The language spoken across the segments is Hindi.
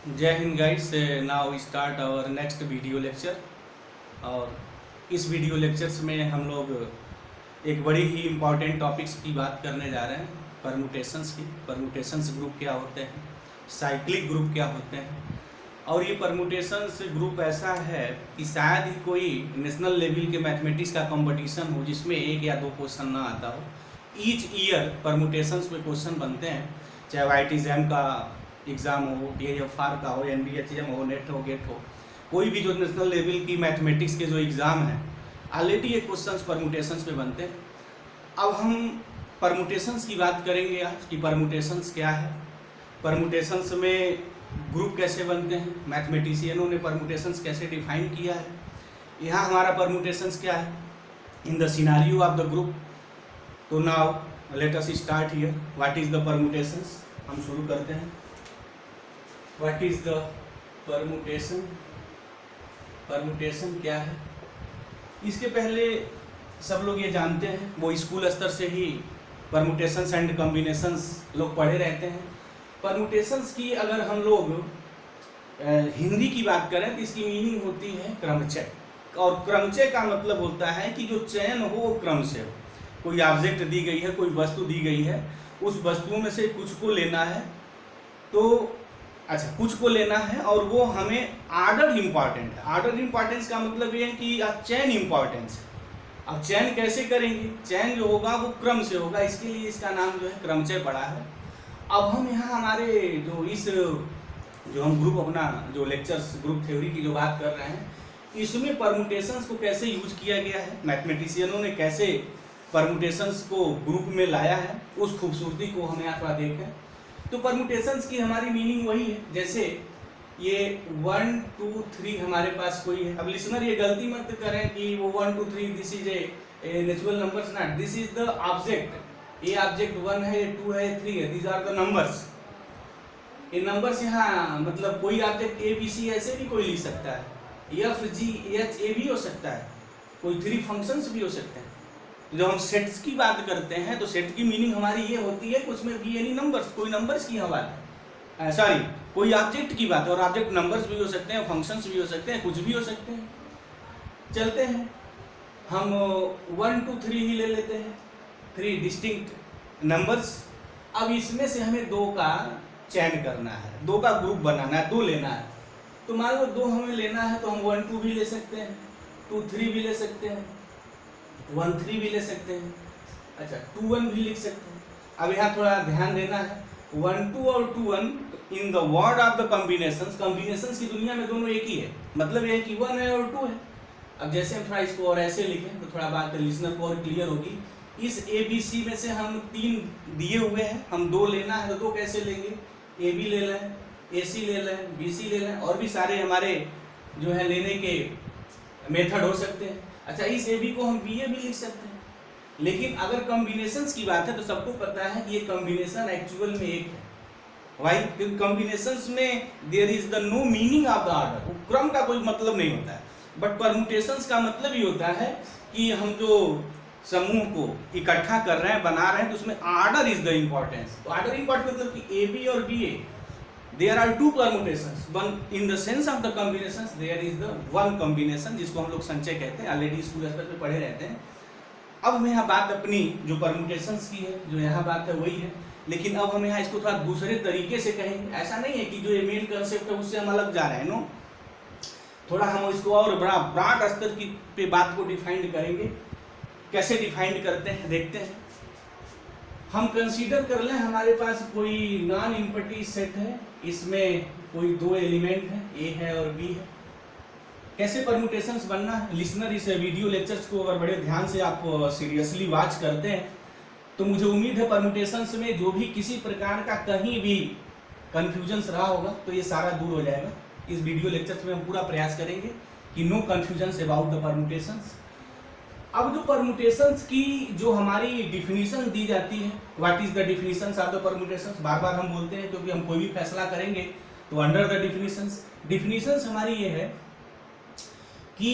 जय हिंद guys. Now start our next video lecture. और इस वीडियो लेक्चर्स में हम लोग एक बड़ी ही इम्पॉर्टेंट टॉपिक्स की बात करने जा रहे हैं, परमुटेशंस की। परमुटेशंस ग्रुप क्या होते हैं, साइक्लिक ग्रुप क्या होते हैं। और ये परमुटेशंस ग्रुप ऐसा है कि शायद ही कोई नेशनल लेवल के मैथमेटिक्स का कंपटीशन हो जिसमें एक या दो क्वेश्चन ना आता हो। ईच ईयर परमुटेशंस में क्वेश्चन बनते हैं, चाहे वाईटीज़ैम का एग्ज़ाम हो, DIFR का हो, NBHM हो, नेट हो, गेट हो, कोई भी जो नेशनल लेवल की मैथमेटिक्स के जो एग्ज़ाम हैं ऑलरेडी ये क्वेश्चंस परमुटेशंस में बनते हैं। अब हम परमुटेशंस की बात करेंगे आज कि परमुटेशंस क्या है, परमुटेशंस में ग्रुप कैसे बनते हैं, मैथमेटिशियनों ने परमुटेशंस कैसे डिफाइन किया है, यहाँ हमारा परमुटेशंस क्या है in the scenario of the group. तो now let us start here. What is the permutations, हम शुरू करते हैं। What is the permutation, permutation क्या है। इसके पहले सब लोग ये जानते हैं, वो स्कूल स्तर से ही परमुटेशंस एंड कॉम्बिनेशंस लोग पढ़े रहते हैं। परमुटेशंस की अगर हम लोग हिंदी की बात करें तो इसकी मीनिंग होती है क्रमचय। और क्रमचय का मतलब होता है कि जो चयन हो वो क्रम से हो। कोई ऑब्जेक्ट दी गई है, कोई वस्तु दी गई है, उस वस्तुओं में से कुछ को लेना है, तो कुछ को लेना है और वो हमें आर्डर इम्पॉर्टेंट है। आर्डर इम्पॉर्टेंस का मतलब ये है कि चयन इम्पॉर्टेंस है। अब चयन कैसे करेंगे, चयन जो होगा वो क्रम से होगा, इसके लिए इसका नाम जो है क्रमचय पड़ा है। अब हम यहाँ हमारे जो हम ग्रुप अपना जो लेक्चर्स ग्रुप थ्योरी की जो बात कर रहे हैं, इसमें परमुटेशंस को कैसे यूज किया गया है, मैथमेटिशियनों ने कैसे परमुटेशंस को ग्रुप में लाया है, उस खूबसूरती को हम यहाँ थोड़ा देखें। तो परमुटेशंस की हमारी मीनिंग वही है, जैसे ये 1 2 3 हमारे पास कोई है। अब लिसनर ये गलती मत करें कि वो 1 2 3 this is a natural numbers, not, this is the object. ये ऑब्जेक्ट 1 है, 2 है, 3 है, दीज आर द नंबर्स। ये नंबर्स यहाँ मतलब कोई ऑब्जेक्ट ABC ऐसे भी कोई लिख सकता है, FGH भी हो सकता है, कोई 3 फंक्शंस भी हो सकते हैं। जब हम सेट्स की बात करते हैं तो सेट की मीनिंग हमारी ये होती है कि उसमें भी एनी नंबर्स, कोई नंबर्स की बात है, सॉरी कोई ऑब्जेक्ट की बात है। और ऑब्जेक्ट नंबर्स भी हो सकते हैं, फंक्शंस भी हो सकते हैं, कुछ भी हो सकते हैं। चलते हैं, हम 1 2 3 ही ले लेते हैं, 3 डिस्टिंक्ट नंबर्स। अब इसमें से हमें 2 का चयन करना है, 2 का ग्रुप बनाना है, 2 लेना है। तो मान लो 2 हमें लेना है, तो हम 1 2 भी ले सकते हैं, 2 3 भी ले सकते हैं, 1 3 भी ले सकते हैं, 2 1 भी लिख सकते हैं। अब यहाँ थोड़ा ध्यान देना है, 1 2 और 2 1 in the word of the combinations, combinations की दुनिया में दोनों एक ही है, मतलब ये है कि 1 है और 2 है। अब जैसे हम थोड़ा इसको और ऐसे लिखें तो थोड़ा बात लिसनर को और क्लियर होगी। इस ABC में से हम 3 दिए हुए हैं, हम 2 लेना है, तो 2 कैसे लेंगे, AB ले लें, AC ले लें, BC ले लें, और भी सारे हमारे जो है लेने के मेथड हो सकते हैं। इस AB को हम BA भी लिख सकते हैं। लेकिन अगर कॉम्बिनेशंस की बात है तो सबको पता है कि ये कॉम्बिनेशन एक्चुअल में एक है। वाई? क्योंकि कॉम्बिनेशंस में there is the no meaning of the order, क्रम का कोई मतलब नहीं होता है। बट परमुटेशंस का मतलब ही होता है कि हम जो समूह को इकट्ठा कर रहे हैं, बना रहे हैं, तो उसमें ऑर्डर इज द इम्पोर्टेंस। तो ऑर्डर इम्पोर्टेंट मतलब कि AB और BA there are 2 permutations, one in the sense of the combinations, there is the one combination जिसको हम लोग संचय कहते हैं, ऑलरेडी स्कूल स्तर पे पढ़े रहते हैं। अब हम यहाँ बात अपनी जो परमुटेशंस की है, जो यहाँ बात है वही है, लेकिन अब हम यहाँ इसको थोड़ा दूसरे तरीके से कहेंगे। ऐसा नहीं है कि जो ये मेन कंसेप्ट है उससे हम अलग जा रहे हैं, नो, थोड़ा हम इसको और बड़ा ब्रॉड स्तर की पे बात को डिफाइंड करेंगे। कैसे डिफाइंड करते हैं देखते हैं। हम कंसीडर कर लें हमारे पास कोई नॉन इम्पटी सेट है, इसमें कोई 2 एलिमेंट है, A है और B है। कैसे परमुटेशंस बनना है, लिसनर इस वीडियो लेक्चर्स को अगर बड़े ध्यान से आप सीरियसली वॉच करते हैं तो मुझे उम्मीद है परमुटेशंस में जो भी किसी प्रकार का कहीं भी कन्फ्यूजन्स रहा होगा तो ये सारा दूर हो जाएगा। इस वीडियो लेक्चर्स में हम पूरा प्रयास करेंगे कि no confusions about the permutations. अब जो परमुटेशंस की जो हमारी डिफिनीशन दी जाती है, what is the definitions of the permutations, बार बार हम बोलते हैं क्योंकि हम कोई भी फैसला करेंगे तो अंडर द डिफिनीशंस। डिफिनीशंस हमारी ये है कि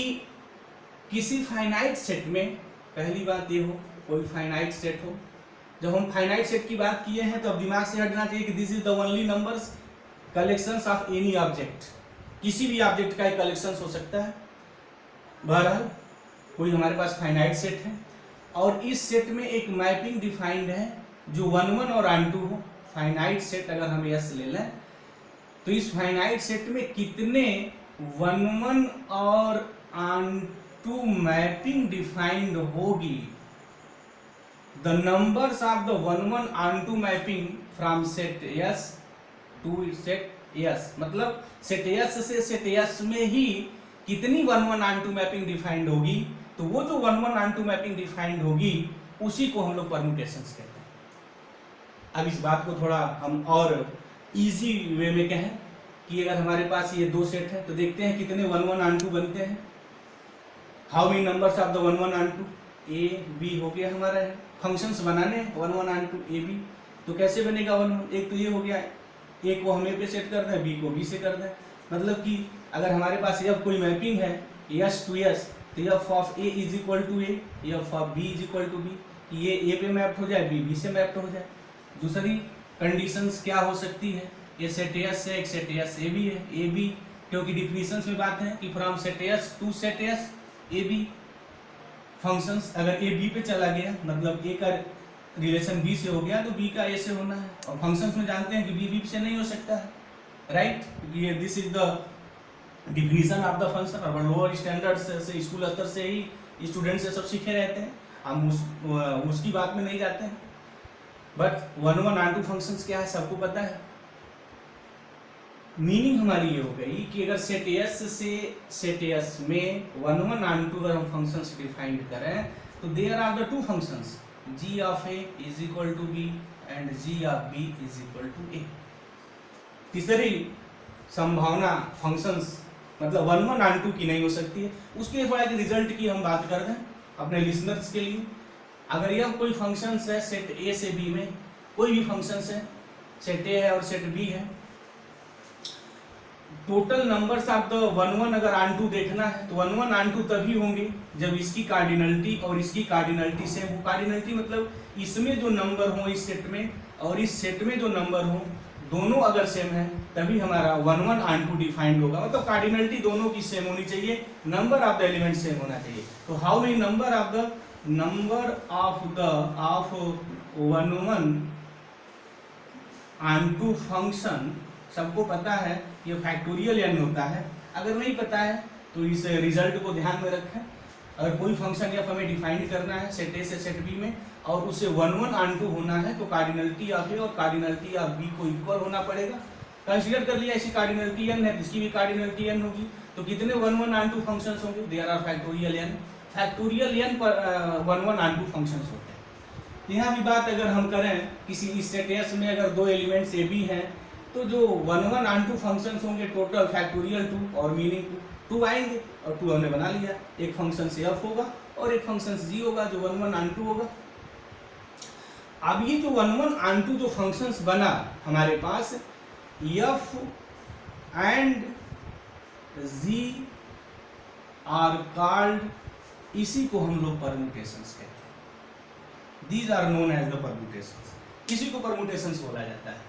किसी फाइनाइट सेट में, पहली बात ये हो कोई फाइनाइट सेट हो। जब हम फाइनाइट सेट की बात किए हैं तो अब दिमाग से हटना चाहिए कि this is the only numbers, collections of any object, किसी भी ऑब्जेक्ट का एक कलेक्शंस हो सकता है। बहरहाल कोई हमारे पास फाइनाइट सेट है और इस सेट में एक मैपिंग डिफाइंड है जो 1 1 और ऑन टू हो। फाइनाइट सेट अगर हम यस ले लें तो इस फाइनाइट सेट में कितने 1 1 और ऑन टू मैपिंग डिफाइंड होगी, the numbers of the 1 1 onto mapping from set S to set S, मतलब सेट यस से सेट यस में ही कितनी 1 1 ऑन टू मैपिंग डिफाइंड होगी, तो वो जो 1 1 ऑन टू मैपिंग डिफाइंड होगी उसी को हम लोग परम्यूटेशंस कहते हैं। अब इस बात को थोड़ा हम और इजी वे में कहें कि अगर हमारे पास ये दो सेट है तो देखते हैं कितने 1 1 ऑन टू बनते हैं। How many numbers of the 1 1 onto, A B हो गया हमारा है, फंक्शंस बनाने 1 1 ऑन टू ए बी, तो कैसे बनेगा 1 1, एक तो ये हो गया, एक को हम ए पे सेट कर दें, बी को बी से कर दें, मतलब कि अगर हमारे पास एफ कोई मैपिंग है यस टू यस तो F of A is equal to A, F of B is equal to B, ये ए पे मैप्ड हो जाए, बी बी से मैप्ड हो जाए। दूसरी कंडीशंस क्या हो सकती है, ये सेट एस है, एक सेट एस ए बी है, ए बी क्योंकि डिफिनीशंस में बात है कि from set S to set S A B functions, अगर ए बी पे चला गया मतलब ए का रिलेशन बी से हो गया तो बी का ए से होना है, और फंक्शंस में जानते हैं कि बी बी से नहीं हो सकता है, राइट, क्योंकि this is the definition of the function. और लोअर स्टैंडर्ड से स्कूल स्तर से ही स्टूडेंट से सब सीखे रहते हैं, हम उसकी बात में नहीं जाते हैं। बट 1 1 ऑन टू फंक्शंस क्या है सबको पता है। मीनिंग हमारी ये हो गई कि अगर सेट एस से सेट एस में 1 1 ऑन टू अगर हम फंक्शंस डिफाइन करें तो there are the two functions g of a is equal to b and g of b is equal to a। तीसरी संभावना फंक्शंस मतलब 1 1 ऑन टू की नहीं हो सकती है। उसके थोड़ा एक रिजल्ट की हम बात कर दें अपने लिसनर्स के लिए। अगर यह कोई फंक्शंस है सेट ए से बी में, कोई भी फंक्शंस है, सेट ए है और सेट बी है, टोटल नंबर्स ऑफ द 1 1 अगर ऑन टू देखना है तो 1 1 ऑन टू तभी होंगे जब इसकी कार्डिनलिटी और इसकी कार्डिनलिटी सेम हो। कार्डिनलिटी मतलब इसमें जो नंबर हो इस सेट में और इस सेट में जो नंबर हो दोनों अगर सेम है तभी हमारा 1 1 ऑन टू डिफाइंड होगा, मतलब कार्डिनलिटी दोनों की सेम होनी चाहिए, number of the element same होना चाहिए। तो how many number of 1 1 onto function, सबको पता है ये फैक्टोरियल n होता है। अगर नहीं पता है तो इस रिजल्ट को ध्यान में रखें। अगर कोई फंक्शन या हमें डिफाइन करना है सेट ए से सेट बी में और उसे 1 1 ऑन टू होना है तो कार्डिनलिटी ऑफ ए और कार्डिनलिटी ऑफ बी को इक्वल होना पड़ेगा। कंसीडर कर लिया ऐसी कार्डिनलिटी n है, इसकी भी कार्डिनलिटी n होगी, तो कितने 1 1 ऑन टू फंक्शंस होंगे, there are factorial n। Factorial n पर 1 1 ऑन टू फंक्शंस होते हैं। यहाँ भी बात अगर हम करें किसी इस सेट एस में अगर दो एलिमेंट्स ए बी हैं तो जो 1 1 ऑन टू फंक्शंस होंगे टोटल फैक्टोरियल 2 और मीनिंग 2 आएंगे, और 2 हमने बना लिया। एक फंक्शन से एफ होगा और एक फंक्शन जी होगा जो 1 1 ऑन टू होगा। अब ये जो 1 1 ऑन टू जो फंक्शंस बना हमारे पास F and G are called, इसी को हम लोग परम्यूटेशंस कहते हैं। These are known as the permutations. इसी को परम्यूटेशंस बोला जाता है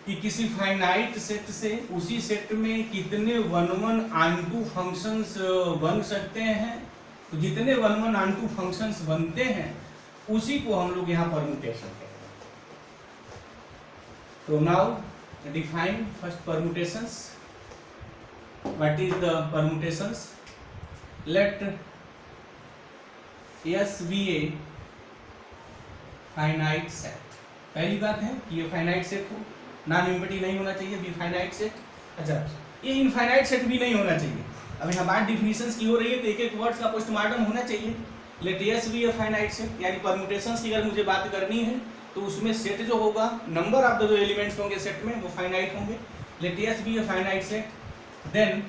कि किसी फाइनाइट सेट से उसी सेट में कितने 1 1 ऑन टू फंक्शंस बन सकते हैं, तो जितने 1 1 ऑन टू फंक्शंस बनते हैं उसी को हम लोग यहाँ परम्यूटेशन कहते हैं। तो now define first permutations. What is the permutations? Let S be a finite set. पहली बात है कि ये फाइनाइट सेट हो, नॉन इम्पटी नहीं होना चाहिए, बी फाइनाइट सेट। अच्छा, ये इनफाइनाइट सेट भी नहीं होना चाहिए। अब यहाँ बात डिफिनीशंस की हो रही है तो एक एक वर्ड्स का पोस्टमार्टम होना चाहिए। Let S be a finite set, यानी परम्यूटेशंस की अगर मुझे बात करनी है तो उसमें सेट जो होगा, नंबर ऑफ द जो एलिमेंट्स होंगे सेट में वो फाइनाइट होंगे। Let S be a finite set, then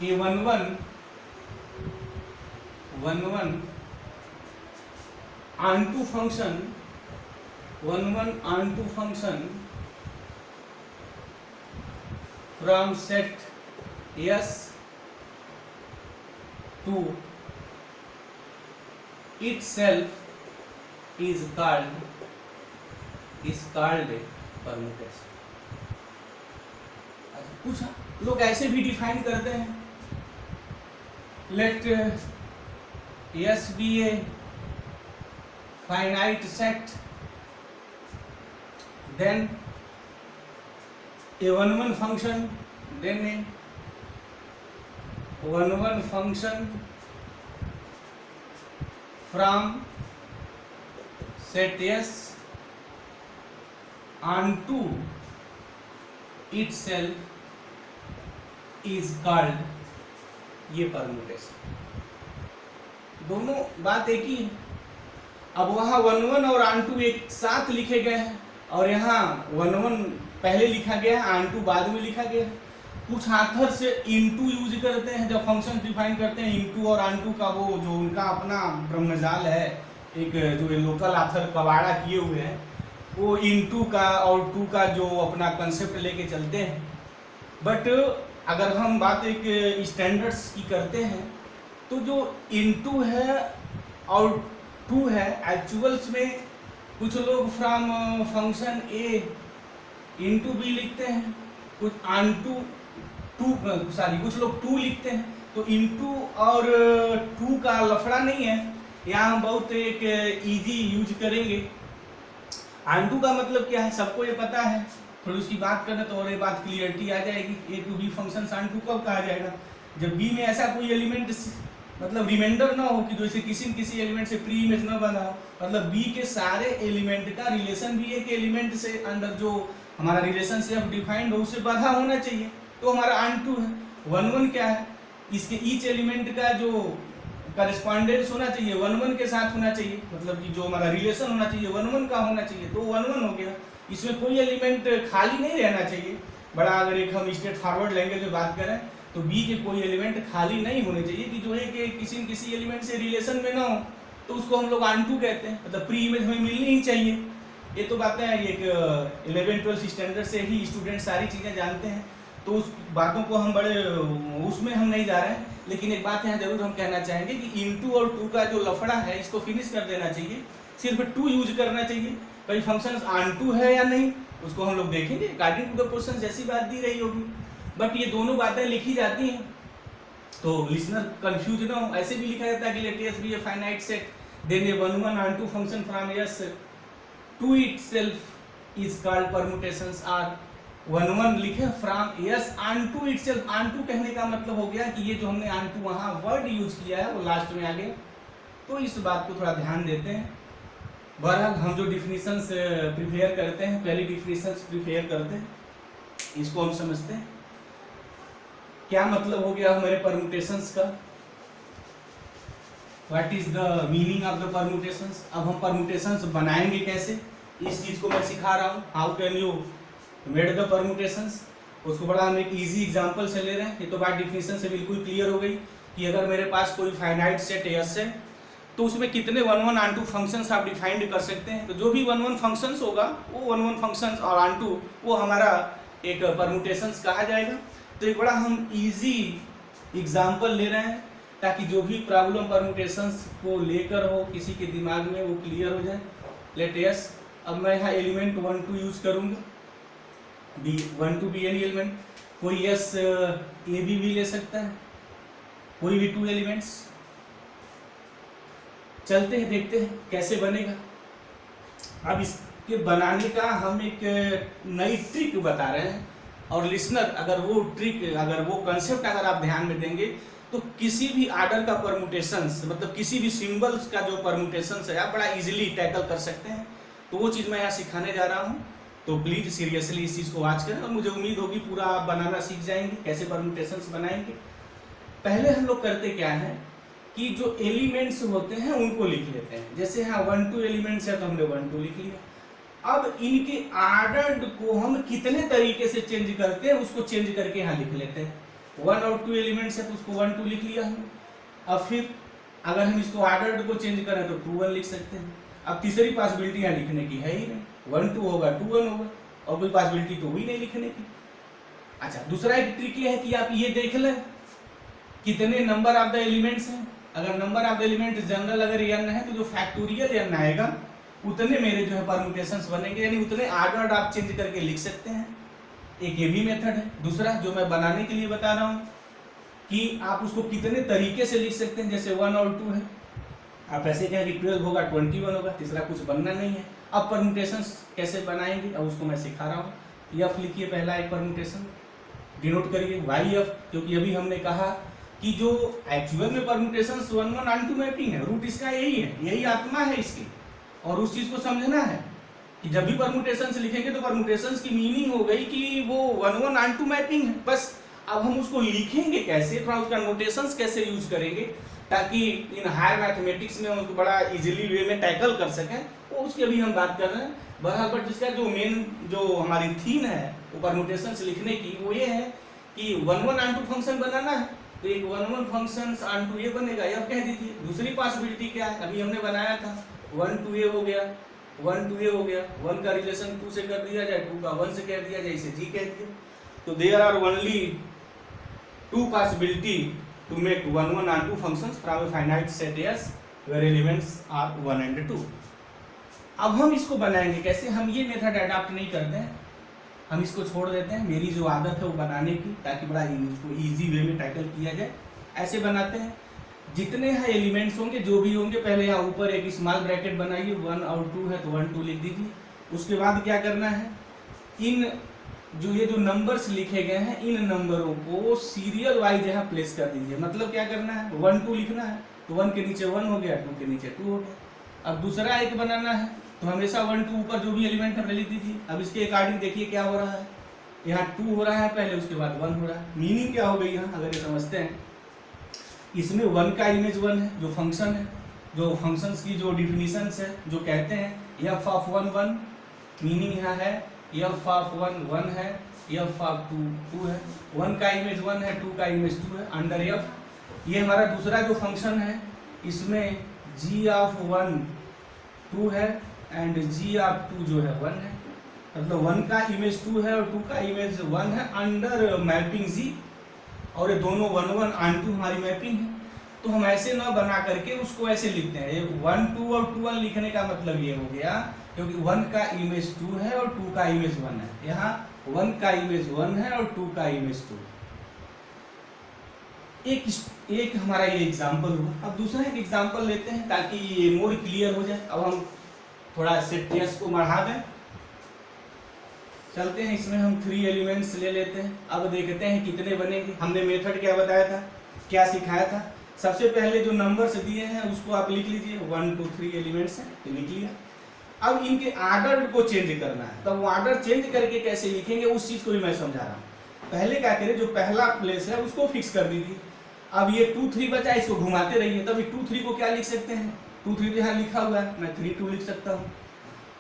a 1 1 onto function 1 1 onto function from set S to itself is called permutation। कुछ लोग ऐसे भी डिफाइन करते हैं, let S be a finite set, then a one function, then a one function from set S onto itself is called, ये परमुटेशन। दोनों बात एक ही है। अब वहाँ 1 और onto एक साथ लिखे गए हैं और यहाँ 1 पहले लिखा गया है, onto बाद में लिखा गया है। कुछ ऑथर से इनटू यूज करते हैं जब फंक्शन डिफाइन करते हैं। इनटू और onto का वो जो उनका अपना ब्रह्मजाल है, एक जो लोकल ऑथर कवाड़ा किए हुए हैं, वो इनटू का और टू का जो अपना कंसेप्ट लेके चलते हैं। बट अगर हम बात एक स्टैंडर्ड्स की करते हैं तो जो इनटू है और टू है, एक्चुअल्स में कुछ लोग from function A into B लिखते हैं, कुछ onto टू कुछ लोग टू लिखते हैं। तो इनटू और टू का लफड़ा नहीं है, यहाँ हम बहुत एक इजी यूज करेंगे। onto का मतलब क्या है सबको ये पता है, थोड़ी उसकी बात करें तो और ये बात क्लियरिटी आ जाएगी। ए टू बी फंक्शन onto कब कहा जाएगा, जब बी में ऐसा कोई एलिमेंट मतलब रिमाइंडर ना हो कि जैसे किसी न किसी एलिमेंट से प्री इमेज ना बना हो, मतलब बी के सारे एलिमेंट का रिलेशन भी एक एलिमेंट से अंडर जो हमारा रिलेशनशिप डिफाइंड हो उससे बाधा होना चाहिए, तो हमारा onto है। 1 क्या है, इसके ईच एलिमेंट का जो करस्पॉन्डेंस होना चाहिए 1 के साथ होना चाहिए, मतलब कि जो हमारा रिलेशन होना चाहिए 1 का होना चाहिए, तो 1 हो गया। इसमें कोई एलिमेंट खाली नहीं रहना चाहिए। बड़ा अगर एक हम स्ट्रेट फॉरवर्ड लैंग्वेज में बात करें तो बी के कोई एलिमेंट खाली नहीं होने चाहिए कि जो है कि किसी न किसी एलिमेंट से रिलेशन में ना हो, तो उसको हम लोग onto कहते हैं, मतलब प्री इमेज हमें मिलनी ही चाहिए। ये तो बातें एक 11-12 स्टैंडर्ड से ही स्टूडेंट सारी चीज़ें जानते हैं, तो उस बातों को हम बड़े उसमें हम नहीं जा रहे हैं। लेकिन एक बात यहाँ जरूर हम कहना चाहेंगे कि इनटू और टू का जो लफड़ा है इसको फिनिश कर देना चाहिए, सिर्फ टू यूज करना चाहिए। भाई फंक्शन onto है या नहीं उसको हम लोग देखेंगे अकॉर्डिंग टू द क्वेश्चन, जैसी बात दी रही होगी। बट ये दोनों बातें लिखी जाती हैं तो लिसनर कंफ्यूज ना हो। ऐसे भी लिखा जाता है कि let S be a finite set, then a 1 onto function from S to itself is called permutations are 1 लिखे from S onto itself. onto कहने का मतलब हो गया कि ये जो हमने onto वहाँ वर्ड यूज किया है वो लास्ट में आ गया, तो इस बात को थोड़ा ध्यान देते हैं। बहरहाल हम जो डिफिनीशंस प्रिपेयर करते हैं, पहली डिफिनीशंस प्रिपेयर करते हैं, इसको हम समझते हैं क्या मतलब हो गया हमारे परम्यूटेशंस का, what is the meaning of the permutations. अब हम परम्यूटेशंस बनाएंगे कैसे, इस चीज को मैं सिखा रहा हूँ, how can you made the permutations. उसको बड़ा हम एक इजी एग्जांपल से ले रहे हैं। ये तो बात डिफिनीशन से बिल्कुल क्लियर हो गई कि अगर मेरे पास कोई फाइनाइट सेट एस है तो उसमें कितने 1 onto फंक्शंस आप डिफाइंड कर सकते हैं। तो जो भी 1 फंक्शंस होगा वो 1 फंक्शंस और onto वो हमारा एक परम्यूटेशंस कहा जाएगा। तो एक बड़ा हम इजी एग्जांपल ले रहे हैं ताकि जो भी प्रॉब्लम परम्यूटेशंस को लेकर हो किसी के दिमाग में वो क्लियर हो जाए। लेट एस, अब मैं यहाँ एलिमेंट 1 2 यूज करूँगा, बी 1 2 बी एनी एलिमेंट, कोई एस ए बी भी ले सकता है, कोई भी 2 एलिमेंट्स। चलते हैं देखते हैं कैसे बनेगा। अब इसके बनाने का हम एक नई ट्रिक बता रहे हैं, और लिसनर अगर वो ट्रिक अगर वो कंसेप्ट अगर आप ध्यान में देंगे तो किसी भी आर्डर का परम्यूटेशंस मतलब किसी भी सिंबल्स का जो परम्यूटेशंस है आप बड़ा इजीली टैकल कर सकते हैं। तो वो चीज़ मैं यहाँ सिखाने जा रहा हूँ, तो प्लीज़ सीरियसली इस चीज़ को वॉच करें और मुझे उम्मीद होगी पूरा आप बनाना सीख जाएंगे, कैसे परम्यूटेशंस बनाएंगे। पहले हम लोग करते क्या है कि जो एलिमेंट्स होते हैं उनको लिख लेते हैं। जैसे यहाँ 1 2 एलिमेंट्स है तो हमने 1 2 लिख लिया। अब इनके आर्डर्ड को हम कितने तरीके से चेंज करते हैं उसको चेंज करके यहाँ लिख लेते हैं। 1 और 2 एलिमेंट्स है तो उसको 1 2 लिख लिया हमने। अब फिर अगर हम इसको आर्डर्ड को चेंज करें तो 2 1 लिख सकते हैं। अब तीसरी पॉसिबिलिटी यहाँ लिखने की है ही नहीं, 1 2 होगा 2 1 होगा, और कोई पॉसिबिलिटी तो हुई नहीं लिखने की। अच्छा, दूसरा एक ट्रिक ये है कि आप ये देख लें कितने नंबर ऑफ द एलिमेंट्स हैं। अगर number of the element general अगर n है तो जो फैक्टोरियल n आएगा उतने मेरे जो है परम्यूटेशंस बनेंगे, यानी उतने आर्डर्ड आप चेंज करके लिख सकते हैं। एक ये भी मेथड है। दूसरा जो मैं बनाने के लिए बता रहा हूँ कि आप उसको कितने तरीके से लिख सकते हैं, जैसे 1 और 2 है, आप ऐसे कहें कि 12 होगा 21 होगा, तीसरा कुछ बनना नहीं है। अब परम्यूटेशंस कैसे बनाएंगे, अब उसको मैं सिखा रहा हूँ। एफ लिखिए, पहला एक परम्यूटेशन डिनोट करिए वाई एफ, क्योंकि अभी हमने कहा कि जो एक्चुअल में परम्यूटेशंस 1 1 ऑन 2 मैपिंग है, रूट इसका यही है, यही आत्मा है इसकी। और उस चीज को समझना है कि जब भी परम्यूटेशंस लिखेंगे तो परम्यूटेशंस की मीनिंग हो गई कि वो 1 1 ऑन 2 मैपिंग है, बस। अब हम उसको लिखेंगे कैसे, थोड़ा उसका नोटेशंस कैसे यूज करेंगे ताकि इन हायर मैथमेटिक्स में उसको बड़ा इजीली वे में टैकल कर सकें, वो उसकी अभी हम बात कर रहे हैं। बराबर जिसका जो मेन जो हमारी थीम है वो परम्यूटेशंस लिखने की, वो ये है कि 1 1 ऑन 2 फंक्शन बनाना है, तो एक 1 1 फंक्शन ऑन 2 ये बनेगा, ये कह दीजिए। दूसरी पॉसिबिलिटी क्या है, अभी हमने बनाया था 1 2 ये हो गया, 1 2 ये हो गया, 1 का रिलेशन 2 से कर दिया जाए, 2 का 1 से कह दिया जाए, इसे जी कह दिया। तो there are only 2 possibility to make 1 1 and 2 functions from a finite set S where elements are 1 and 2। अब हम इसको बनाएंगे कैसे, हम ये मेथड अडॉप्ट नहीं करते हैं, हम इसको छोड़ देते हैं। मेरी जो आदत है वो बनाने की, ताकि बड़ा इसको इजी वे में टैकल किया जाए, ऐसे बनाते हैं। जितने हैं एलिमेंट्स होंगे, जो भी होंगे, पहले यहाँ ऊपर एक स्मॉल ब्रैकेट बनाइए, 1 और 2 है तो 1 2 लिख दीजिए। उसके बाद क्या करना है, इन जो ये जो नंबर्स लिखे गए हैं, इन नंबरों को सीरियल वाइज यहाँ प्लेस कर दीजिए। मतलब क्या करना है, 1 2 लिखना है तो 1 के नीचे 1 हो गया, 2 के नीचे 2 हो गया। अब दूसरा एक बनाना है तो हमेशा 1 2 ऊपर जो भी एलिमेंट है लिख दीजिए। अब इसके अकॉर्डिंग देखिए क्या हो रहा है, यहाँ 2 हो रहा है पहले, उसके बाद 1 हो रहा है। मीनिंग क्या हो गई यहाँ, अगर ये समझते हैं, इसमें 1 का इमेज 1 है, जो फंक्शन है, जो फंक्शंस की जो डिफिनीशंस है, जो कहते हैं एफ ऑफ 1 1, मीनिंग यहाँ है एफ ऑफ 1 1 है, एफ ऑफ 2 2 है। 1 का इमेज 1 है, 2 का इमेज 2 है, अंडर एफ। ये हमारा दूसरा जो फंक्शन है, इसमें जी ऑफ 1 2 है एंड जी ऑफ 2 जो है 1 है। मतलब 1 का इमेज 2 है और 2 का इमेज 1 है, अंडर मैपिंग जी। और ये दोनों 1 1 ऑन 2 हमारी मैपिंग है। तो हम ऐसे ना बना करके उसको ऐसे लिखते हैं। 1 2 और 2 1 लिखने का मतलब ये हो गया, क्योंकि 1 का इमेज 2 है और 2 का इमेज 1 है। यहाँ 1 का इमेज 1 है और 2 का इमेज 2। एक हमारा ये एग्जांपल हुआ। अब दूसरा एक एग्जांपल लेते हैं ताकि ये मोर क्लियर हो जाए। अब हम थोड़ा सेट को बढ़ा दें, चलते हैं इसमें हम 3 एलिमेंट्स ले लेते हैं। अब देखते हैं कितने बनेंगे। हमने मेथड क्या बताया था, क्या सिखाया था। सबसे पहले जो नंबर्स दिए हैं उसको आप लिख लीजिए, 1 2 3 एलिमेंट्स हैं तो लिख लिया। अब इनके आर्डर को चेंज करना है, तब वो आर्डर चेंज करके कैसे लिखेंगे उस चीज को भी मैं समझा रहा हूँ। पहले क्या करें, जो पहला प्लेस है उसको फिक्स कर दीजिए। अब ये 2 3 बचा, इसको घुमाते रहिए, तब 2 3 को क्या लिख सकते हैं, 2 3 यहाँ लिखा हुआ है, मैं 3 2 लिख सकता हूँ।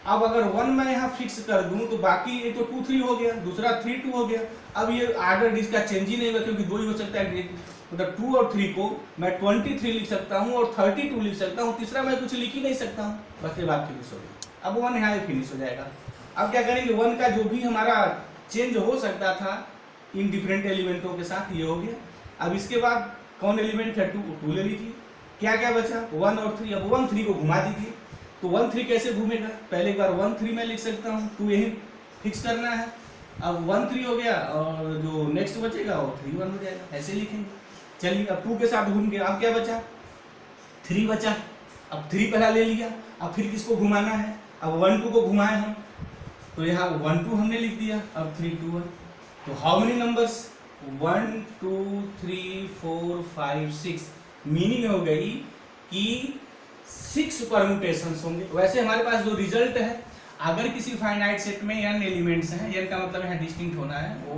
अब अगर 1 मैं यहाँ फिक्स कर दूं तो बाकी ये तो 2 3 हो गया, दूसरा 3 2 हो गया। अब ये आर्डर इसका चेंज ही नहीं हुआ, क्योंकि 2 ही हो सकता है। मतलब 2 और 3 को मैं 23 लिख सकता हूँ और 32 लिख सकता हूँ, तीसरा मैं कुछ लिख ही नहीं सकता हूँ। बस ये बात फिनिश हो गई। अब 1 यहाँ फिनिश हो जाएगा। अब क्या करेंगे, 1 का जो भी हमारा चेंज हो सकता था इन डिफरेंट एलिमेंटों के साथ, ये हो गया। अब इसके बाद कौन एलिमेंट है, 2 ले लीजिए। क्या क्या बचा, 1 और 3। अब 1 3 को घुमा दीजिए। तो 1 3 कैसे घूमेगा, पहले एक बार 1 3 में लिख सकता हूँ, 2 यही फिक्स करना है। अब 1 3 हो गया और जो नेक्स्ट बचेगा वो 3 1 हो जाएगा, ऐसे लिखेंगे। चलिए अब 2 के साथ घूम गया। अब क्या बचा, 3 बचा। अब 3 पहला ले लिया, अब फिर किसको घुमाना है, अब 1 2 को घुमाए हम, तो यहाँ 1 2 हमने लिख दिया। अब 3 2 1। तो हाउ मेनी नंबर्स, 1 2 3 4 5 6। मीनिंग हो गई कि 6 परम्यूटेशंस होंगे। वैसे हमारे पास जो रिजल्ट है, अगर किसी फाइनाइट सेट में n एलिमेंट्स हैं, n का मतलब यहाँ डिस्टिंक्ट होना है, वो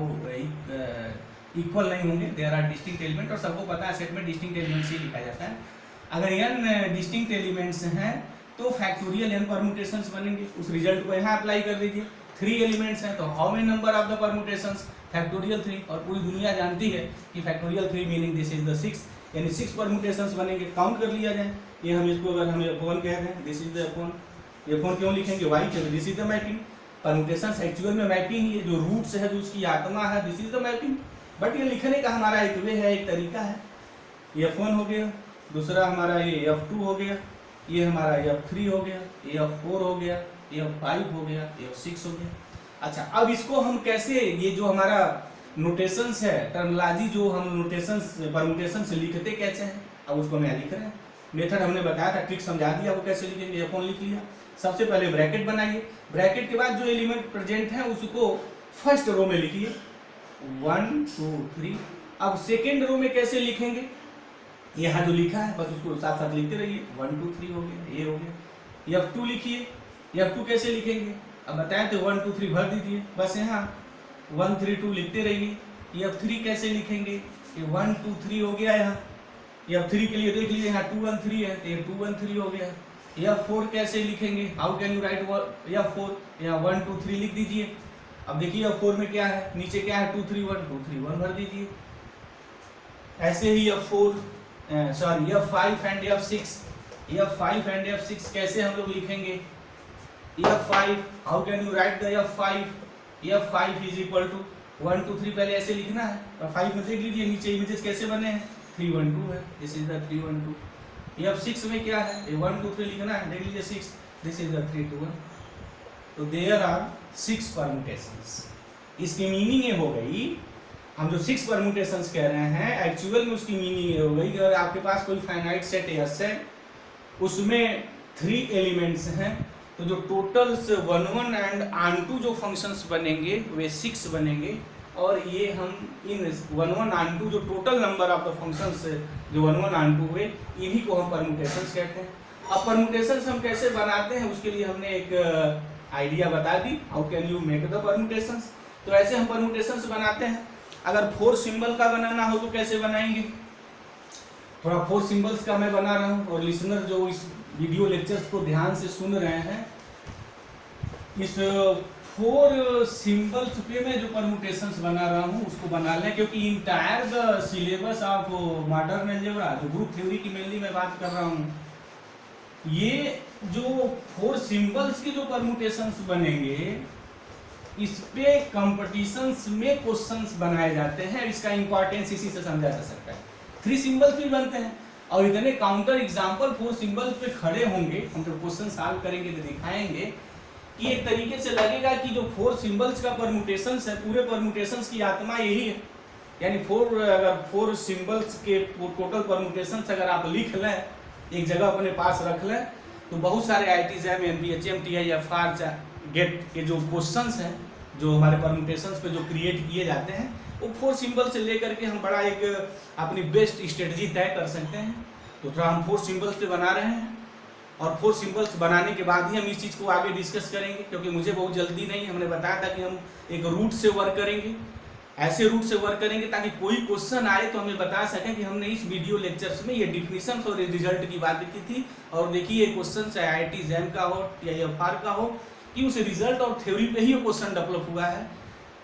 इक्वल नहीं होंगे, देयर आर डिस्टिंक्ट एलिमेंट। और सबको पता है सेट में डिस्टिंक्ट एलिमेंट्स ही लिखा जाता है। अगर n डिस्टिंक्ट एलिमेंट्स हैं तो फैक्टोरियल n परम्यूटेशंस बनेंगे। उस रिजल्ट को यहाँ अप्लाई कर दीजिए। 3 एलिमेंट्स हैं तो how many number of the permutations, factorial 3। और पूरी दुनिया जानती है कि factorial 3 meaning this is the 6, यानी 6 परम्यूटेशंस बनेंगे। काउंट कर लिया जाए। ये हम इसको अगर हम F1 कह दें, दिस इज द F1 क्यों लिखेंगे, y क्योंकि this is the mapping. Permutations actual में मैपिंग ही है, जो रूट्स है, जो उसकी आत्मा है, this is the mapping. But ये लिखने का हमारा एक वे है, एक तरीका है। F1 हो गया, दूसरा हमारा ये F2 हो गया, ये हमारा F3 हो गया, ये F4 हो गया, ये F5 हो गया, ये F6 हो गया। अच्छा, अब इसको हम कैसे, ये जो हमारा नोटेशंस है, टर्मिनोलॉजी जो हम नोटेशंस परम्यूटेशन से लिखते कैसे हैं, अब उसको हम यहाँ लिख रहे हैं। मेथड हमने बताया था, ट्रिक समझा दिया, वो कैसे लिखेंगे, F1 लिख लिया। सबसे पहले ब्रैकेट बनाइए, ब्रैकेट के बाद जो एलिमेंट प्रेजेंट है उसको फर्स्ट रो में लिखिए 1 2 3। अब सेकेंड रो में कैसे लिखेंगे, यहाँ जो लिखा है बस उसको साथ साथ लिखते रहिए, 1 2 3 हो गया, ये हो गया। F2 लिखिए, F2 कैसे लिखेंगे, अब बताए तो 1 2 3 भर दीजिए, बस यहाँ 1 3 2 लिखते रहिए। F3 कैसे लिखेंगे, ये 1 2 3 हो गया यहाँ। F3 के लिए देख लीजिए यहाँ 2 1 3 है, तो ये 2 1 3 हो गया। F4 कैसे लिखेंगे, how can you right F4, यहाँ 1 2 3 लिख दीजिए। अब देखिए F4 में क्या है, नीचे क्या है 2 3 1 2 3 1 भर दीजिए। ऐसे ही F5 एंड F6 कैसे हम लोग लिखेंगे, F5 how can you write the F5 is equal to 1 2 3 पहले ऐसे लिखना है, और 5 में देख लीजिए नीचे इमेजेस कैसे बने हैं, 3 1 2 है, दिस इज द 3 1 2। F6 में क्या है, 1 2 3 लिखना है, देख लीजिए 6, दिस इज द 3 2 1। तो देयर आर 6 परम्यूटेशंस। इसकी मीनिंग ये हो गई, हम जो 6 परम्यूटेशंस कह रहे हैं एक्चुअल में उसकी मीनिंग ये हो गई कि अगर आपके पास कोई फाइनाइट सेट एस है, उसमें 3 एलिमेंट्स हैं, तो जो टोटल्स 1 1 एंड ऑन2 जो फंक्शंस बनेंगे वे 6 बनेंगे। और ये हम इन 1 1 ऑन2 जो total number of the functions जो 1 1 ऑन2 हुए, इन्हीं को हम परम्यूटेशंस कहते हैं। अब परम्यूटेशंस हम कैसे बनाते हैं उसके लिए हमने एक आइडिया बता दी, how can you make the permutations. तो ऐसे हम परम्यूटेशंस बनाते हैं। अगर 4 सिंबल का बनाना हो तो कैसे बनाएंगे, थोड़ा 4 सिंबल्स का मैं बना रहा हूँ, और लिसनर जो इस वीडियो लेक्चर्स को ध्यान से सुन रहे हैं, इस 4 सिंबल्स पे मैं जो परम्यूटेशंस बना रहा हूँ उसको बना लें, क्योंकि entire the syllabus of modern algebra जो ग्रुप थ्योरी की मेनली मैं बात कर रहा हूँ, ये जो 4 सिंबल्स के जो परम्यूटेशंस बनेंगे इस पे कंपटीशंस में क्वेश्चंस बनाए जाते हैं। इसका इंपॉर्टेंस इसी से समझा जा सकता है। 3 सिंबल्स भी बनते हैं, और इतने काउंटर एग्जाम्पल 4 सिंबल्स पे खड़े होंगे, हम जब क्वेश्चन सॉल्व करेंगे तो दिखाएंगे कि एक तरीके से लगेगा कि जो 4 सिंबल्स का परम्यूटेशंस है, पूरे परम्यूटेशंस की आत्मा यही है। यानी 4 सिंबल्स के टोटल परम्यूटेशंस अगर आप लिख लें, एक जगह अपने पास रख लें, तो बहुत सारे IIT JAM NPHM TI FR GATE के जो क्वेश्चंस हैं, जो हमारे परम्यूटेशंस पे जो क्रिएट किए जाते हैं, वो 4 सिंबल से लेकर के हम बड़ा एक अपनी बेस्ट स्ट्रेटजी तय कर सकते हैं। तो थोड़ा हम 4 सिंबल्स पे बना रहे हैं, और 4 सिंबल्स बनाने के बाद ही हम इस चीज़ को आगे डिस्कस करेंगे, क्योंकि मुझे बहुत जल्दी नहीं, हमने बताया था कि हम एक रूट से वर्क करेंगे, ऐसे रूट से वर्क करेंगे ताकि कोई क्वेश्चन आए तो हमें बता सकें कि हमने इस वीडियो लेक्चर्स में ये डिफिनीशन और रिजल्ट की बात की थी, और देखिए ये क्वेश्चन IIT JAM का हो या FR का हो, कि उस रिजल्ट और थ्योरी पे ही वो क्वेश्चन डेवलप हुआ है।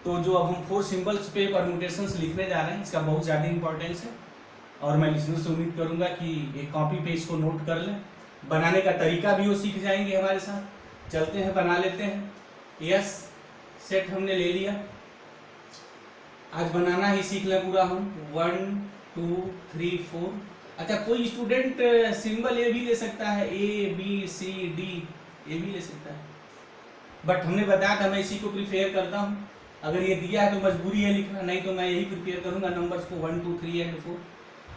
तो जो अब हम 4 सिंबल्स पे परम्यूटेशंस लिखने जा रहे हैं, इसका बहुत ज़्यादा इंपॉर्टेंस है, और मैं लिसनर से उम्मीद करूंगा कि एक कॉपी पे इसको नोट कर लें, बनाने का तरीका भी वो सीख जाएंगे हमारे साथ। चलते हैं, बना लेते हैं। यस, सेट हमने ले लिया, आज बनाना ही सीख लें पूरा हम। 1 2 3 4। अच्छा, कोई स्टूडेंट सिंबल ए भी ले सकता है, ABCD ये भी ले सकता है, बट हमने बताया था मैं इसी को प्रिपेयर करता हूँ। अगर ये दिया है तो मजबूरी है लिखना, नहीं तो मैं यही प्रिपेयर करूँगा नंबर्स को 1 2 3 एंड 4।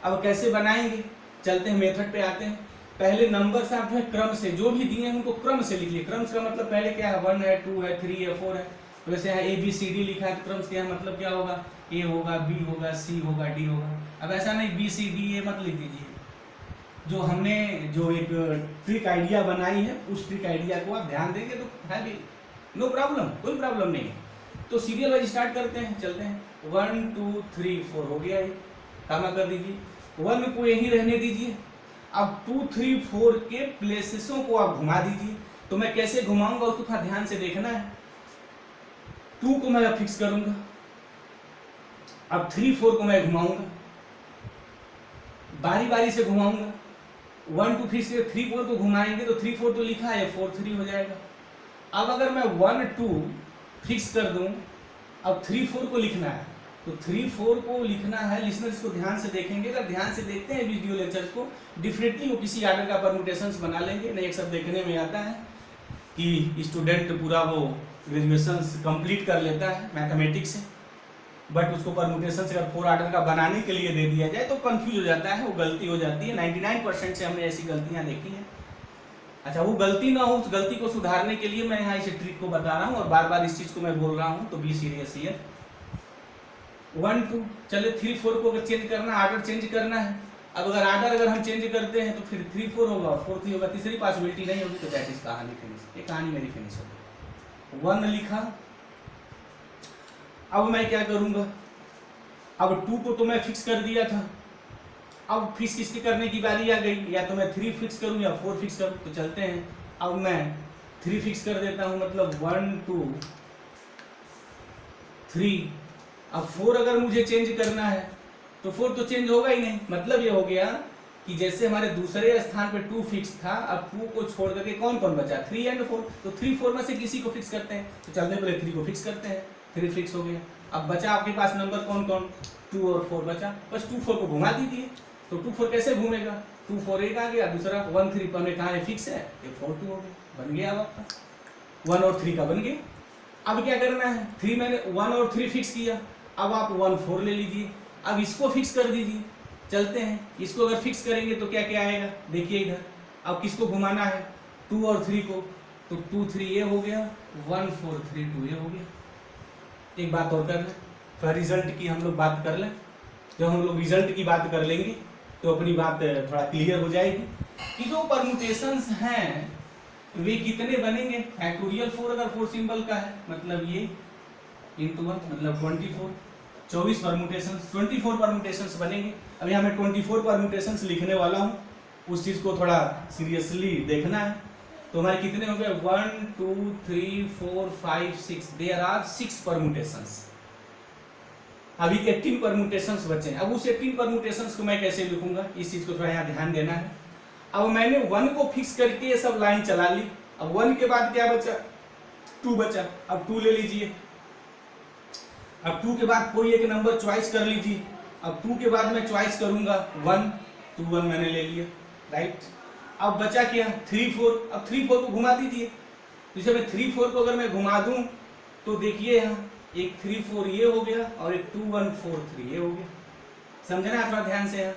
अब कैसे बनाएंगे, चलते हैं मेथड पे आते हैं। पहले नंबर्स आप जो है क्रम से, जो भी दिए हैं उनको क्रम से लिख लिए। क्रम का मतलब पहले क्या है, 1 है 2 है 3 है 4 है। तो वैसे यहाँ ABCD लिखा है, तो क्रम से यहाँ मतलब क्या होगा, A होगा, B होगा, C होगा, D होगा। अब ऐसा नहीं BCD मत लिख दीजिए, जो हमने जो एक ट्रिक आइडिया बनाई है उस ट्रिक आइडिया को आप ध्यान देंगे तो है भी नो प्रॉब्लम, कोई प्रॉब्लम नहीं है। तो सीरियल वाइज स्टार्ट करते हैं, चलते हैं। 1 2 3 4 हो गया, ये कामा कर दीजिए। 1 को यही रहने दीजिए। अब 2 3 4 के प्लेसेसों को आप घुमा दीजिए। तो मैं कैसे घुमाऊंगा उसको थोड़ा ध्यान से देखना है। 2 को मैं फिक्स करूंगा, अब 3 4 को मैं घुमाऊंगा, बारी बारी से घुमाऊंगा। 1 2 3 से 3 4 को घुमाएंगे तो 3 4 तो लिखा है, 4 3 हो जाएगा। अब अगर मैं 1 2 फिक्स कर दूं, अब 3 4 को लिखना है, तो 3 4 को लिखना है। लिसनर्स को ध्यान से देखेंगे, अगर ध्यान से देखते हैं वीडियो लेक्चर्स को, डिफरेंटली वो किसी आर्डर का परम्यूटेशंस बना लेंगे, नहीं एक सब देखने में आता है। कि स्टूडेंट पूरा वो ग्रेजुएशन कंप्लीट कर लेता है मैथमेटिक्स से, बट उसको परमुटेशन से अगर 4 आर्डर का बनाने के लिए दे दिया जाए तो कंफ्यूज हो जाता है, वो गलती हो जाती है। 99% से हमने ऐसी गलतियां देखी हैं। अच्छा, वो गलती ना हो, उस गलती को सुधारने के लिए मैं यहाँ इस ट्रिक को बता रहा हूँ और बार बार इस चीज़ को मैं बोल रहा हूँ, तो बी सीरियस हियर। 1 2 चले 3 4 को अगर चेंज करना, आर्डर चेंज करना है। अब अगर आर्डर अगर हम चेंज करते हैं तो फिर 3 4 होगा और 4 3 होगा, तीसरी पॉसिबिलिटी नहीं होगी, तो दैट इज कहानी फिनिश। ये कहानी मेरी फिनिश हो गई। 1 लिखा, अब मैं क्या करूंगा, अब 2 को तो मैं फिक्स कर दिया था, अब फिक्स किसके करने की बारी आ गई, या तो मैं 3 फिक्स करूं या 4 फिक्स करूं, तो चलते हैं। अब मैं 3 फिक्स कर देता हूं, मतलब 1 2 3। अब 4 अगर मुझे चेंज करना है तो 4 तो चेंज होगा ही नहीं, मतलब ये हो गया कि जैसे हमारे दूसरे स्थान पे 2 फिक्स था, अब 2 को छोड़ करके कौन कौन बचा, 3 एंड 4, तो 3 4 में से किसी को फिक्स करते हैं, तो चलने पहले 3 को फिक्स करते हैं, 3 फिक्स हो गया। अब बचा आपके पास नंबर कौन कौन, 2 और 4 बचा, बस 2 4 को घुमा दीजिए। तो 2 4 कैसे घूमेगा, 2 4 एक आ गया, दूसरा 1 3 पर कहा है फिक्स है, ये 4 2 हो गया, बन गया। अब आपका 1 और 3 का बन गया। अब क्या करना है, 3 मैंने 1 और 3 फिक्स किया, अब आप 1 4 ले लीजिए, अब इसको फिक्स कर दीजिए। चलते हैं, इसको अगर फिक्स करेंगे तो क्या क्या आएगा, देखिए इधर। अब किसको घुमाना है, 2 और 3 को, तो 2 3 ये हो गया, 1 4 3 2 ये हो गया। एक बात और कर लें, थोड़ा रिजल्ट की हम लोग बात कर लें। जब हम लोग रिजल्ट की बात कर लेंगे तो अपनी बात थोड़ा क्लियर हो जाएगी कि जो परमुटेशंस हैं वे कितने बनेंगे। फैक्टोरियल 4 अगर 4 सिंबल का है, मतलब ये इंटू 1 मतलब 24, 24 परमुटेशंस, 24 परमुटेशंस बनेंगे। अब यहाँ मैं 24 परमुटेशंस लिखने वाला हूँ, उस चीज़ को थोड़ा सीरियसली देखना है। तो हमारे कितने हो गए, 1 2 3 4 5 6, देयर आर 6 परमुटेशंस। अभी 18 परमुटेशंस बचे हैं। अब उस 18 परमुटेशंस को मैं कैसे लिखूंगा, इस चीज को थोड़ा यहाँ ध्यान देना है। अब मैंने 1 को फिक्स करके ये सब लाइन चला ली। अब 1 के बाद क्या बचा, 2 बचा, अब 2 ले लीजिए। अब 2 के बाद कोई एक नंबर चॉइस कर लीजिए। अब 2 के बाद मैं चॉइस करूंगा 1, 2 1 मैंने ले लिया, राइट। अब बचा क्या, 3 4। अब 3 4 को घुमा दीजिए। तो जब मैं 3 4 को अगर मैं घुमा दूं तो देखिए यहाँ एक 3 4 ये हो गया और एक 2 1 4 3 ये हो गया। समझना थोड़ा ध्यान से है।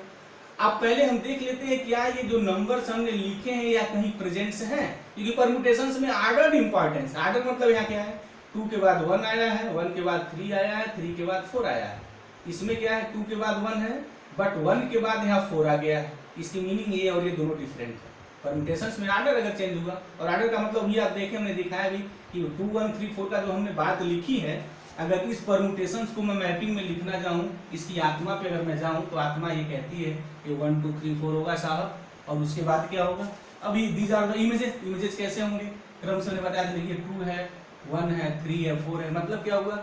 अब पहले हम देख लेते हैं क्या ये जो नंबर्स हमने लिखे हैं या कहीं प्रेजेंट्स हैं, क्योंकि परमुटेशंस में आर्डर इंपॉर्टेंस। आर्डर मतलब यहाँ क्या है, 2 के बाद 1 आया है, 1 के बाद 3 आया है, 3 के बाद 4 आया है। इसमें क्या है, 2 के बाद 1 है, बट 1 के बाद यहाँ 4 आ गया है। इसकी मीनिंग ये और ये दोनों डिफरेंट है। परमुटेशंस में आर्डर अगर चेंज हुआ, और आर्डर का मतलब ये आप देखें, हमने दिखाया भी कि 2 1 3 4 का जो हमने बात लिखी है, अगर इस परमुटेशंस को मैं मैपिंग में लिखना चाहूँ, इसकी आत्मा पे अगर मैं जाऊँ तो आत्मा ये कहती है कि 1 2 3 4 होगा साहब, और उसके बाद क्या होगा। अभी these are the images. Images कैसे होंगे, क्रम से मैंने बताया था, देखिए 2 है, 1 है, 3 है, 4 है। मतलब क्या हुआ,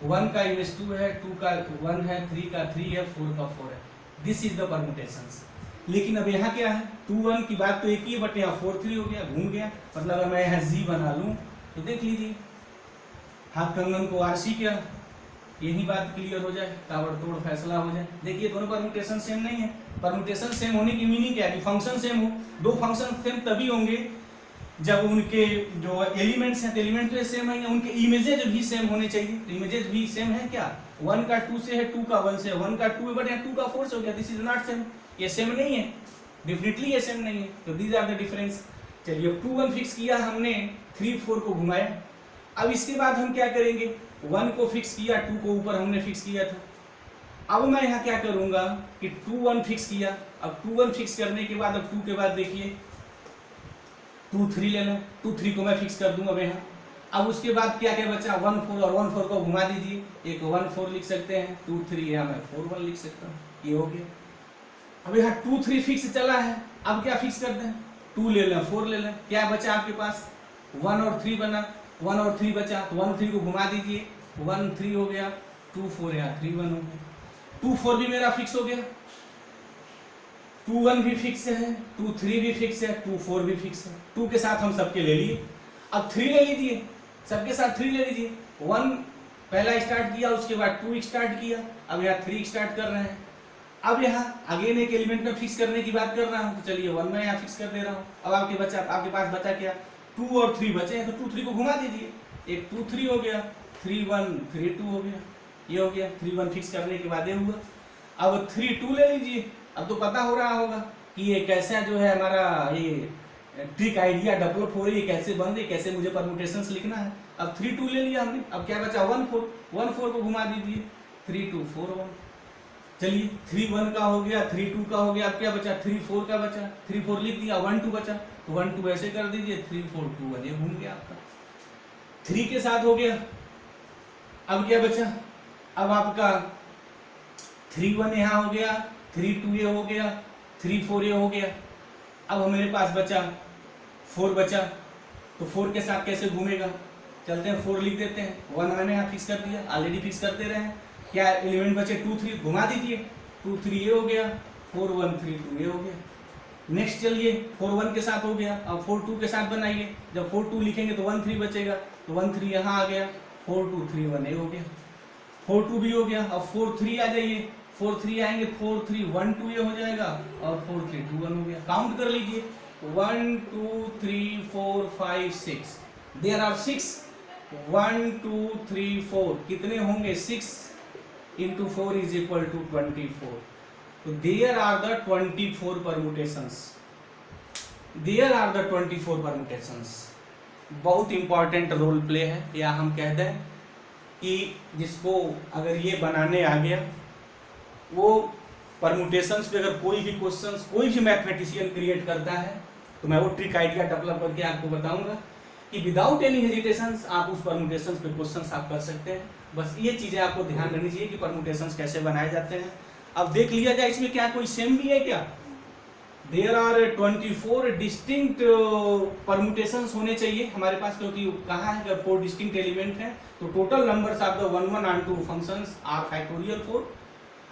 1 का इमेज 2 है, 2 का 1 है, 3 का 3 है, 4 का 4 है। This is the permutations. लेकिन अब यहाँ क्या है, 2 1 की बात तो एक ही है, बट यहाँ 4 3 हो गया, घूम गया। मतलब अगर मैं यहाँ जी बना लूँ तो देख लीजिए, हाथ कंगन को आरसी क्या, यही बात क्लियर हो जाए, ताबड़तोड़ फैसला हो जाए। देखिए दोनों परमुटेशन सेम नहीं है। परमुटेशन सेम होने की मीनिंग क्या है कि फंक्शन सेम हो। दो फंक्शन सेम तभी होंगे जब उनके जो एलिमेंट्स हैं, एलिमेंट तो सेम है, उनके इमेजेज भी सेम होने चाहिए। तो इमेजेज भी सेम है क्या, 1 का 2 से है, 2 का 1 से है, 1 का 2 है, बट यहाँ 2 का 4 से हो गया। दिस इज नॉट सेम, ये सेम नहीं है, डेफिनेटली ये सेम नहीं है। तो दीज आर द डिफरेंस। चलिए 2 1 फिक्स किया हमने, 3 4 को घुमाया। अब इसके बाद हम क्या करेंगे, 1 को फिक्स किया, 2 को ऊपर हमने फिक्स किया था। अब मैं यहाँ क्या करूंगा कि 2 1 फिक्स किया। अब 2 1 फिक्स करने के बाद, अब 2 के बाद देखिए 2 3 लेना, 2 3 को मैं फिक्स कर दूंगा यहाँ। अब उसके बाद क्या क्या बचा, 1 4, और 1 4 को घुमा दीजिए। एक 1 4 लिख सकते हैं, 2 3 यहाँ मैं 4 1 लिख सकता हूँ, ये हो गया। अब यहाँ 2 3 फिक्स चला है, अब क्या फिक्स करते हैं, 2 ले लें, 4 ले लें। क्या बचा आपके पास, 1 और 3 बना, 1 और 3 बचा, तो 1 3 को घुमा दीजिए, 1 3 हो गया, 2 4 यहाँ 3 1 हो गया। 2 4 भी मेरा फिक्स हो गया, 2 1 भी फिक्स है, 2 3 भी फिक्स है, 2 4 भी फिक्स है। 2 के साथ हम सबके ले लिए। अब 3 ले लीजिए, सबके साथ 3 ले लीजिए। 1 पहला स्टार्ट किया, उसके बाद 2 स्टार्ट किया, अब यहाँ 3 स्टार्ट कर रहे हैं। अब यहाँ अगेन एक एलिमेंट में फिक्स करने की बात कर रहा हूँ, तो चलिए 1 में यहाँ फिक्स कर दे रहा हूँ। अब आपके पास बचा क्या, 2 और 3 बचे हैं, तो 2 3 को घुमा दीजिए, एक 2 3 हो गया, 3 1 3 2 हो गया, ये हो गया। 3 1 फिक्स करने के बाद ये हुआ। अब 3 2 ले लीजिए। अब तो पता हो रहा होगा कि ये कैसा जो है हमारा ये ट्रिक आइडिया डेवलप हो रही है, कैसे बन रही, कैसे मुझे परमुटेशंस लिखना है। अब 3 2 ले लिया हमने, अब क्या बचा 1 4, 1 4 को घुमा दीजिए, 3 2 4 1। चलिए 3 1 का हो गया, 3 2 का हो गया, अब क्या बचा 3 4 का बचा, 3 4 लिख दिया, 1 2 बचा, तो 1 2 ऐसे कर दीजिए, 3 4 2 1 ये घूम गया आपका। 3 के साथ हो गया। अब क्या बचा, अब आपका 3 1 यहाँ हो गया, 3 2 ये हो गया, 3 4 ये हो गया। अब मेरे पास बचा 4 बचा, तो 4 के साथ कैसे घूमेगा, चलते हैं 4 लिख देते हैं, 1 मैंने यहाँ फिक्स कर दिया, ऑलरेडी फिक्स करते रहे हैं। क्या एलिमेंट बचे 2 3, घुमा दीजिए, 2 3 ये हो गया, 4 1 3 2 ये हो गया। नेक्स्ट चलिए 4 1 के साथ हो गया, अब 4 2 के साथ बनाइए, जब 4 2 लिखेंगे तो 1 3 बचेगा, तो 1 3 यहाँ आ गया, 4 2 3 1 ये हो गया, 4 2 भी हो गया। अब 4 3 आ जाइए, 4 3 आएंगे, 4 3 1 2 ये हो जाएगा, और 4 3 2 1 हो गया। काउंट कर लीजिए, 1 2 3 4 5 6, देयर आर 6, 1 2 3 4 कितने होंगे, 6 into 4 is equal to 24. So there are the 24 permutations. There are the 24 permutations. बहुत इंपॉर्टेंट रोल प्ले है, या हम कह दें कि जिसको अगर ये बनाने आ गया, वो परमुटेशंस पे अगर कोई भी क्वेश्चंस कोई भी मैथमेटिशियन क्रिएट करता है, तो मैं वो ट्रिक आइडिया डेवलप करके आपको बताऊंगा कि विदाउट एनी हेजिटेशंस आप उस परमुटेशंस पे क्वेश्चंस आप कर सकते हैं। बस ये चीजें आपको ध्यान रखनी चाहिए कि परमुटेशंस कैसे बनाए जाते हैं। अब देख लिया जाए इसमें क्या कोई सेम भी है क्या। देयर आर 24 डिस्टिंक्ट परमुटेशंस होने चाहिए हमारे पास, क्योंकि कहा है अगर 4 डिस्टिंक्ट एलिमेंट हैं तो total numbers of the 1 1 and 2 functions are factorial 4।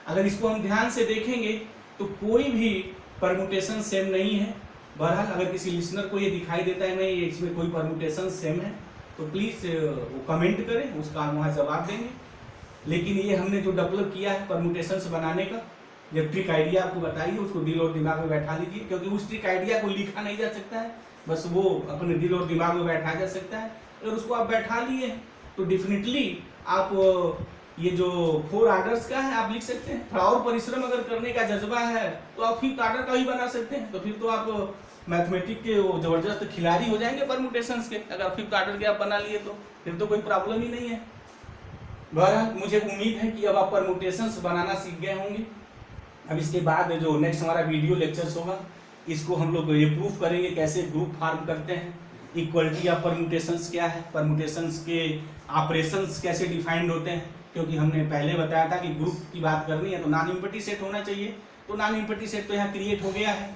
अगर इसको हम ध्यान से देखेंगे तो कोई भी परमुटेशन सेम नहीं है। बहरहाल अगर किसी लिसनर को ये दिखाई देता है नहीं इसमें कोई परमुटेशन सेम है, तो प्लीज़ वो कमेंट करें, उसका हम वहाँ जवाब देंगे। लेकिन ये हमने जो डेवलप किया है परमुटेशंस बनाने का, जब ट्रिक आइडिया आपको बताइए उसको दिल और दिमाग में बैठा लीजिए, क्योंकि उस ट्रिक आइडिया को लिखा नहीं जा सकता है, बस वो अपने दिल और दिमाग में बैठा जा सकता है। अगर उसको आप बैठा लिए तो डेफिनेटली आप ये जो 4 आर्डर्स का है आप लिख सकते हैं। थोड़ा और परिश्रम अगर करने का जज्बा है तो आप 5th आर्डर का भी बना सकते हैं, तो फिर तो आप मैथमेटिक्स के वो जबरदस्त खिलाड़ी हो जाएंगे परमुटेशंस के। अगर 5th आर्डर के आप बना लिए तो फिर तो कोई प्रॉब्लम ही नहीं है। बहरहाल मुझे उम्मीद है कि अब आप परमुटेशंस बनाना सीख गए होंगे। अब इसके बाद जो नेक्स्ट हमारा वीडियो लेक्चर्स होगा, इसको हम लोग ये प्रूफ करेंगे कैसे ग्रुप फॉर्म करते हैं, इक्वलिटी ऑफ परमुटेशंस क्या है, परमुटेशंस के ऑपरेशंस कैसे डिफाइंड होते हैं। क्योंकि हमने पहले बताया था कि ग्रुप की बात करनी है तो नॉन एम्प्टी सेट होना चाहिए, तो नॉन एम्प्टी सेट तो यहाँ क्रिएट हो गया है।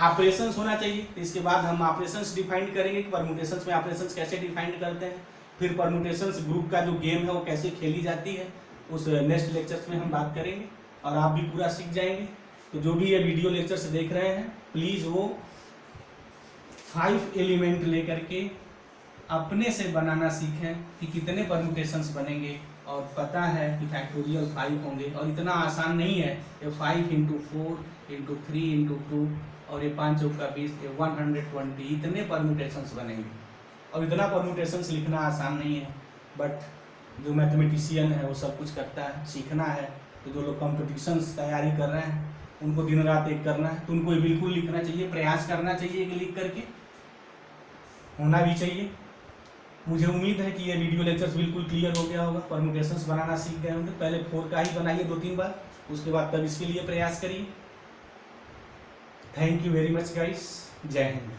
ऑपरेशंस होना चाहिए, तो इसके बाद हम ऑपरेशंस डिफाइन करेंगे कि परमुटेशंस में ऑपरेशंस कैसे डिफाइन करते हैं। फिर परमुटेशंस ग्रुप का जो गेम है वो कैसे खेली जाती है, उस नेक्स्ट लेक्चर्स में हम बात करेंगे और आप भी पूरा सीख जाएंगे। तो जो भी ये वीडियो लेक्चर्स देख रहे हैं प्लीज़ वो 5 एलिमेंट लेकर के अपने से बनाना सीखें कि कितने परमुटेशंस बनेंगे, और पता है कि फैक्टोरियल 5 होंगे, और इतना आसान नहीं है। ये 5 × 4 × 3 × 2 और ये 5 चौक का 20, ये 120 इतने परमुटेशंस बनेंगे, और इतना परमुटेशंस लिखना आसान नहीं है। बट जो मैथमेटिशियन है वो सब कुछ करता है, सीखना है। तो जो लोग कॉम्पिटिशन्स तैयारी कर रहे हैं उनको दिन रात एक करना है, तो उनको ये बिल्कुल लिखना चाहिए, प्रयास करना चाहिए कि लिख करके होना भी चाहिए। मुझे उम्मीद है कि ये वीडियो लेक्चर्स बिल्कुल क्लियर हो गया होगा, परमुटेशंस बनाना सीख गए होंगे। पहले 4 का ही बनाइए 2-3 बार, उसके बाद तब इसके लिए प्रयास करिए। Thank you very much guys, जय हिंद।